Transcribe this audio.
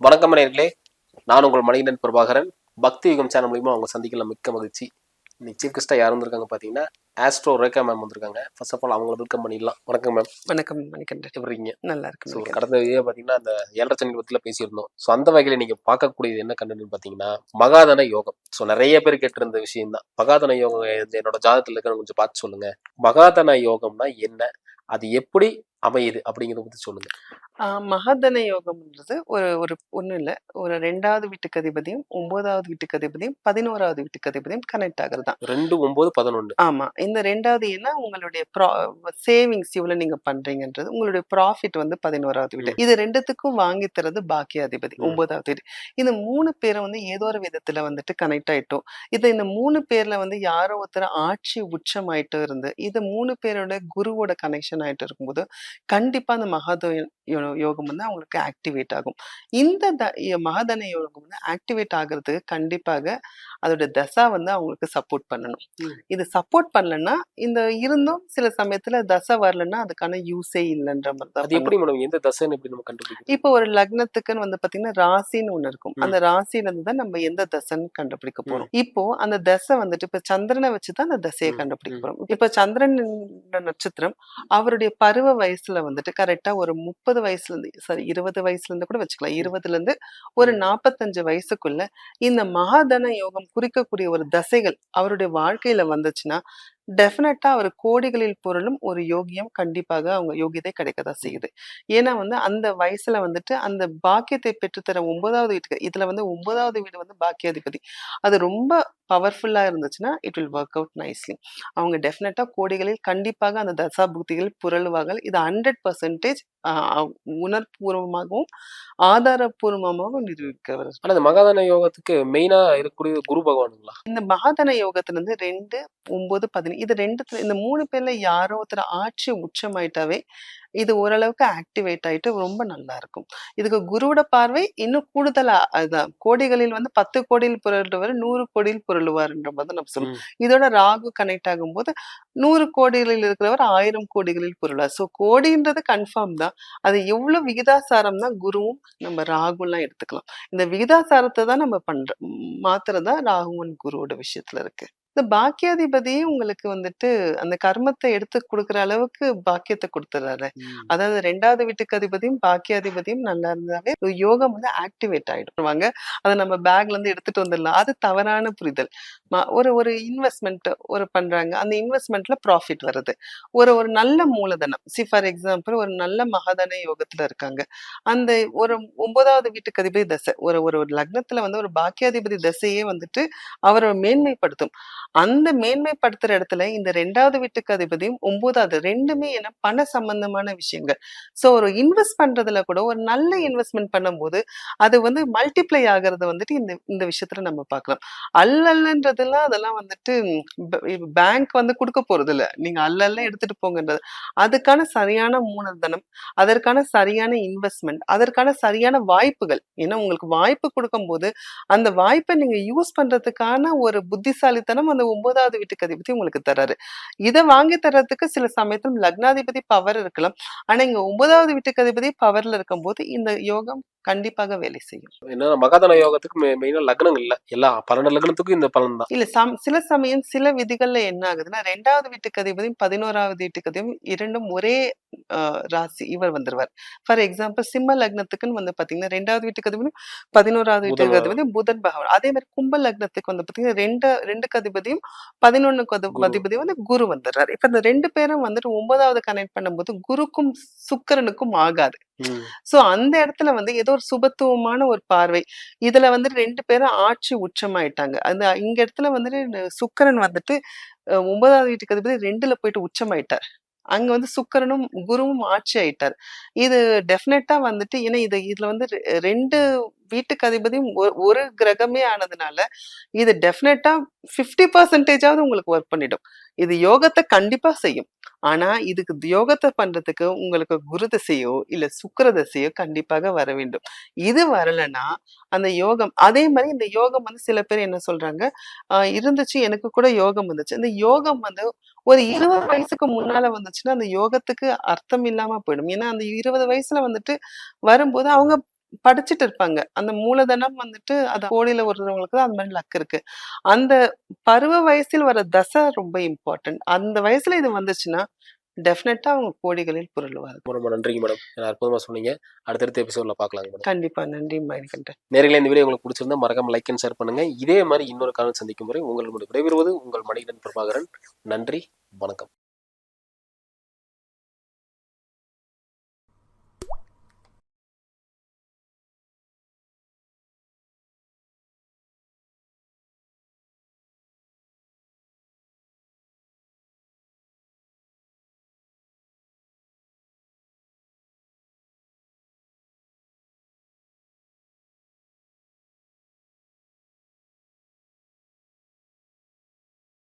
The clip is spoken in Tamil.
வணக்கம் நேயர்களே, நான் உங்கள் மணிகண்டன் பிரபாகரன். பக்தி யுகம் சேனல் மூலியமா அவங்க சந்திக்கல மிக்க மகிழ்ச்சி. இன்னைக்கு சீஃப் கெஸ்டா யார் வந்திருக்காங்க பார்த்தீங்கன்னா, ஆஸ்ட்ரோ ரேகா மேம் வந்திருக்காங்க. ஃபர்ஸ்ட் ஆஃப் ஆல் அவங்களை வெல்கம் பண்ணிடலாம். வணக்கம் மேம். வணக்கம் மணிகண்டன். எப்படி இருக்கீங்க? நல்லா இருக்கு. ஸோ கடந்த வீடியோ பார்த்தீங்கன்னா அந்த 7.5 சனி பற்றில பேசியிருந்தோம். ஸோ அந்த வகையில் நீங்கள் பார்க்கக்கூடியது என்ன கண்டென்ட்னு பார்த்தீங்கன்னா, மகாதன யோகம். ஸோ நிறைய பேர் கேட்டிருந்த விஷயம் தான். மகாதன யோகம் என்னோட ஜாதகத்தில் இருக்கிற கொஞ்சம் பார்த்து சொல்லுங்க. மகாதன யோகம்னா என்ன, அது எப்படி அமையுது அப்படிங்கிறத பற்றி சொல்லுங்க. மகாதன யோகம்ன்றது ஒரு ஒரு ஒன்றும் இல்லை, ஒரு 2வது வீட்டுக்கு அதிபதியும் 9வது வீட்டுக்கு அதிபதியும் 11வது வீட்டுக்கு அதிபதியும் கனெக்ட் ஆகுறது தான். 2, 9, 11. ஆமா. இந்த 2வது ஏன்னா உங்களுடைய சேவிங்ஸ் இவ்வளவு நீங்க பண்றீங்கன்றது, உங்களுடைய ப்ராஃபிட் வந்து 11வது வீடு. இது 2த்துக்கும் வாங்கி தரது பாக்கியாதிபதி 9வது வீடு. இந்த 3 பேரும் வந்து ஏதோ ஒரு விதத்துல வந்துட்டு கனெக்ட் ஆயிட்டோம். இந்த 3 பேர்ல வந்து யாரோ ஒருத்தர் ஆட்சி உச்சம் ஆயிட்டு இருந்து இது 3 பேரோட குருவோட கனெக்ஷன் ஆயிட்டு இருக்கும்போது கண்டிப்பா அந்த யோகம் வந்து அவங்களுக்கு ஆக்டிவேட் ஆகும். இந்த மகாதன யோகம் வந்து ஆக்டிவேட் ஆகுறதுக்கு கண்டிப்பாக அதோட தசா வந்து அவங்களுக்கு சப்போர்ட் பண்ணணும். இது சப்போர்ட் பண்ணலன்னா இந்த இருந்தும் சில சமயத்துல தசை வரலன்னா அதுக்கான யூஸே இல்லைன்ற மாதிரி தான். எப்படி மேடம் எந்த தசைன்னு எப்படி நம்ம கண்டுபிடிக்கும்? இப்போ ஒரு லக்னத்துக்குன்னு வந்து பாத்தீங்கன்னா ராசின்னு ஒண்ணு இருக்கும். அந்த ராசியில இருந்து தான் நம்ம எந்த தசைன்னு கண்டுபிடிக்க போறோம். இப்போ அந்த தசை வந்துட்டு இப்ப சந்திரனை வச்சுதான் அந்த தசையை கண்டுபிடிக்க போறோம். இப்ப சந்திரன் நட்சத்திரம் அவருடைய பருவ வயசுல வந்துட்டு கரெக்டா ஒரு 30 வயசுல இருந்து 20 வயசுல இருந்து கூட வச்சுக்கலாம். 20ல இருந்து ஒரு 45 வயசுக்குள்ள இந்த மகாதன யோகம் குறிக்கக்கூடிய ஒரு தசைகள் அவருடைய வாழ்க்கையில வந்துச்சுன்னா டெஃபினட்டா அவர் கோடிகளில் பொருளும் ஒரு யோகியம் கண்டிப்பாக அவங்க யோகியதை கிடைக்கதான் செய்யுது. ஏன்னா வந்து அந்த வயசுல வந்துட்டு அந்த பாக்கியத்தை பெற்றுத்தர 9வது வீட்டுக்கு இதுல வந்து 9வது வீடு வந்து பாக்கியாதிபதி. அது ரொம்ப பவர்ஃபுல்லா இருந்துச்சுன்னா it will work out nicely. அவங்க டெஃபினட்டா கோடிகளில் கண்டிப்பாக அந்த தசா புக்திகள் புரளுவார்கள். இது 100% உணர்பூர்வமாகவும் ஆதாரபூர்வமாகவும் நிரூபிக்கவர். ஆனா இந்த மகாதன யோகத்துக்கு மெயினா இருக்கக்கூடிய குரு பகவானுங்களா? இந்த மகாதன யோகத்துல இருந்து 2, 9, 15 இது 2 இந்த 3 பேர்ல யாரோ ஒருத்தர் ஆட்சி உச்சமாயிட்டாவே இது ஓரளவுக்கு ஆக்டிவேட் ஆயிட்டு ரொம்ப நல்லா இருக்கும். இதுக்கு குருவோட பார்வை இன்னும் கூடுதலா அதுதான். கோடிகளில் வந்து 10 கோடியில் புரளுவர் 100 கோடியில் புரளுவார்ன்ற மாதிரி நம்ம சொல்லுவோம். இதோட ராகு கனெக்ட் ஆகும்போது 100 கோடிகளில் இருக்கிறவர் 1000 கோடிகளில் புரளுவார். ஸோ கோடின்றது கன்ஃபார்ம் தான். அது எவ்வளவு விகிதாசாரம் தான் குருவும் நம்ம ராகுலாம் எடுத்துக்கலாம். இந்த விகிதாசாரத்தை தான் நம்ம மாத்துறதா ராகுவன் குருவோட விஷயத்துல இருக்கு. இந்த பாக்கியாதிபதி உங்களுக்கு வந்துட்டு அந்த கர்மத்தை எடுத்து கொடுக்குற அளவுக்கு பாக்கியத்தை கொடுத்துறாரு. அதாவது 2வது வீட்டுக்கு அதிபதியும் பாக்கியாதிபதியும் நல்லா இருந்தாவே யோகம் வந்து ஆக்டிவேட் ஆயிடுவாங்க. அதை நம்ம பேக்ல இருந்து எடுத்துட்டு வந்துடலாம். அது தவறான புரிதல். ஒரு ஒரு இன்வெஸ்ட்மெண்ட் ஒரு பண்றாங்க, அந்த இன்வெஸ்ட்மெண்ட்ல ப்ராஃபிட் வருது. ஒரு ஒரு நல்ல மூலதனம் ஃபார் எக்ஸாம்பிள் ஒரு நல்ல மகாதன யோகத்துல இருக்காங்க. அந்த ஒரு 9வது வீட்டுக்கு அதிபதி தசை ஒரு ஒரு லக்னத்துல வந்து ஒரு பாக்கியாதிபதி தசையே வந்துட்டு அவரை மேன்மைப்படுத்தும். அந்த மேன்மைப்படுத்துற இடத்துல இந்த 2வது வீட்டுக்கு அதிபதியும் 9வது 2மே என்ன பண சம்பந்தமான விஷயங்கள். சோ ஒரு இன்வெஸ்ட் பண்றதுல கூட ஒரு நல்ல இன்வெஸ்ட்மெண்ட் பண்ணும்போது அது வந்து மல்டிப்ளை ஆகுறது வந்துட்டு இந்த இந்த விஷயத்துல நம்ம பார்க்கலாம். அல்லன்றதெல்லாம் அதெல்லாம் வந்துட்டு பேங்க் வந்து கொடுக்க போறது இல்ல. நீங்க அல்ல எடுத்துட்டு போங்கன்றது. அதுக்கான சரியான மூலதனம், அதற்கான சரியான இன்வெஸ்ட்மெண்ட், அதற்கான சரியான வாய்ப்புகள். ஏன்னா உங்களுக்கு வாய்ப்பு கொடுக்கும்போது அந்த வாய்ப்பை நீங்க யூஸ் பண்றதுக்கான ஒரு புத்திசாலித்தனம் அந்த 9வது வீட்டுக்கு அதிபதி உங்களுக்கு தராரு. இதை வாங்கி தர்றதுக்கு சில சமயத்துல லக்னாதிபதி பவர் இருக்கலாம். ஆனா இங்க 9வது வீட்டுக்கு அதிபதி பவர்ல இருக்கும்போது இந்த யோகம் கண்டிப்பாக வேலை செய்யும். என்ன மகாதன யோகத்துக்கு மெயினா லக்னம் இல்ல, எல்லா 12 லக்னத்துக்கும் இந்த பலன் தான். இல்ல சில சமயம் சில விதிகள்ல என்ன ஆகுதுன்னா 2வது வீட்டுக்கு அதிபதியும் 11வது வீட்டுக்கு அதிபதியும் இரண்டும் ஒரே ராசி இவர் வந்துருவார். ஃபார் எக்ஸாம்பிள் சிம்ம லக்னத்துக்குன்னு வந்து பாத்தீங்கன்னா 2வது வீட்டுக்கு அதிபதியும் 11வது வீட்டுக்கு அதிபதியும் புதன் பகவான். அதே மாதிரி கும்ப லக்னத்துக்கு வந்து பாத்தீங்கன்னா 2க்கு அதிபதியும் 11க்கு அதிபதியும் வந்து குரு வந்துடுறாரு. இப்ப இந்த 2 பேரும் வந்துட்டு 9வது கனெக்ட் பண்ணும்போது குருக்கும் சுக்கிரனுக்கும் ஆகாது. சோ அந்த இடத்துல வந்து ஏதோ ஒரு சுபத்துவமான ஒரு பார்வை. இதுல வந்து 2 பேரும் ஆட்சி உச்சமாயிட்டாங்க. அந்த இங்க இடத்துல வந்துட்டு சுக்கிரன் வந்துட்டு 9வது வீட்டுக்கு அதிபதி 2ல போயிட்டு உச்சமாயிட்டார். அங்க வந்து சுக்கிரனும் குருவும் ஆட்சி ஆயிட்டார். இது டெஃபினட்டா வந்துட்டு ஏன்னா இதுல வந்து 2 வீட்டுக்கு அதிபதியும் ஒரு கிரகமே ஆனதுனால இது டெஃபினட்டா 50% உங்களுக்கு ஒர்க் பண்ணிடும். இது யோகத்தை கண்டிப்பா செய்யும். ஆனா இதுக்கு யோகத்தை பண்றதுக்கு உங்களுக்கு குரு திசையோ இல்ல சுக்கிர திசையோ கண்டிப்பாக வர வேண்டும். இது வரலன்னா அந்த யோகம் அதே மாதிரி இந்த யோகம் வந்து சில பேர் என்ன சொல்றாங்க, இருந்துச்சு எனக்கு கூட யோகம் வந்துச்சு. இந்த யோகம் வந்து ஒரு 20 வயசுக்கு முன்னால வந்துச்சுன்னா அந்த யோகத்துக்கு அர்த்தம் இல்லாம போயிடும். ஏன்னா அந்த 20 வயசுல வந்துட்டு வரும்போது அவங்க படிச்சுட்டு இருப்பாங்க. அந்த மூலதனம் வந்துட்டு அது கோடியில விடுறவங்களுக்கு அந்த மாரி லக் இருக்கு. அந்த பருவ வயசில் வர தசை ரொம்ப இம்பார்ட்டன்ட். அந்த வயசுல இது வந்துச்சுன்னா, டெஃபினட்டா அவங்க கோடிகளில் புரளுவார்கள். ரொம்ப ரொம்ப நன்றிங்க மேடம். அற்புதமா சொன்னீங்க. அடுத்தடுத்த எபிசோட்ல பார்க்கலாங்க மேடம். கண்டிப்பா. நன்றி மணிகண்டன். நேயர்களே, இந்த வீடியோ உங்களுக்கு பிடிச்சிருந்தா மறக்காம லைக் அண்ட் ஷேர் பண்ணுங்க. இதே மாரி இன்னொரு காலம் சந்திக்கும் வரை உங்களிடம் விடைபெறுவது உங்கள் மணிகண்டன் பிரபாகரன். நன்றி, வணக்கம்.